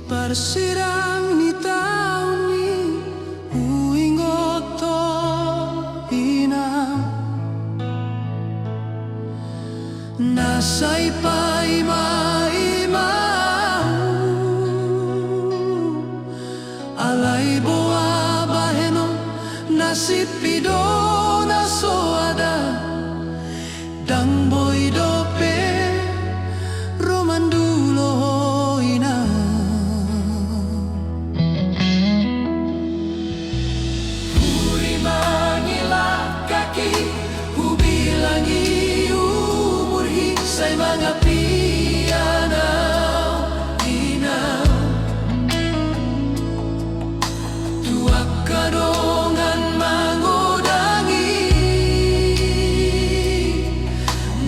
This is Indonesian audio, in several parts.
Parsirang ni taon ni uingot to ina nasay pa'y maimau alay boa baheno nasipido na soada dang boy dope romandulo ina huri mangila kaki hubilangi umur hisay mga piyanaw inaw tuwak kadongan mangudangi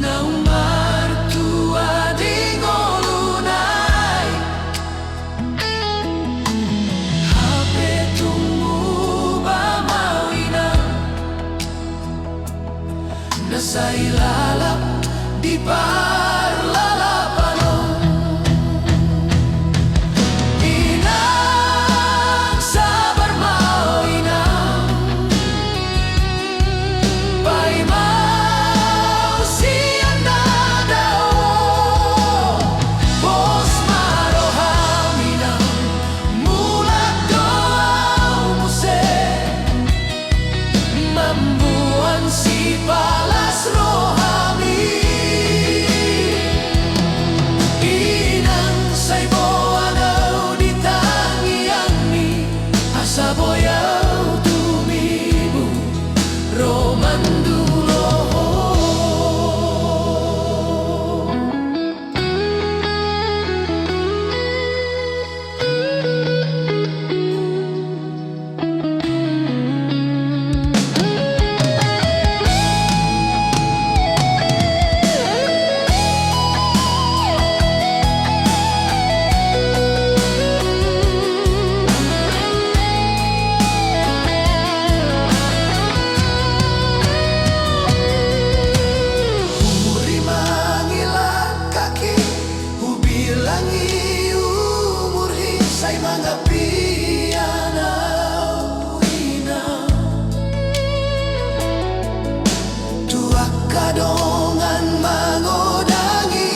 na umartua ding olunay hape tungu ba mawina nasa ilalap di parlalapano inang sabar mau inang pa'y mau siyan na daw bos maroham inang mulat doaw muse mambuan si palas rohami inang say boanaw di tangian ni asaboyaw tumibo romandulo huri mangila kaki hubilangi umur hisay mga piyanaw inaw tuwak kadongan mangudangi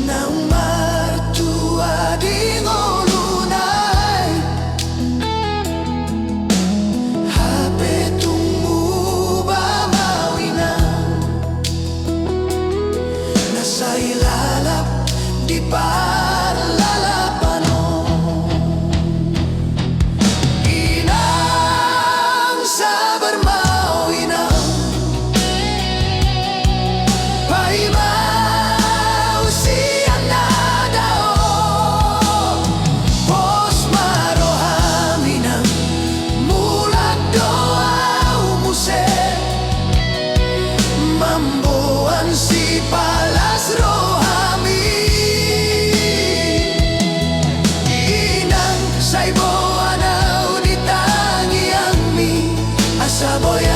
na umartua ding olunay hape tungu ba mawina nasa ilalap di parlalapano inang sabar mau inang pa'y mau siyan na daw bos maroham inang mulat doaw muse mambuan si palas rohami inang say boanaw di tangian mi asaboy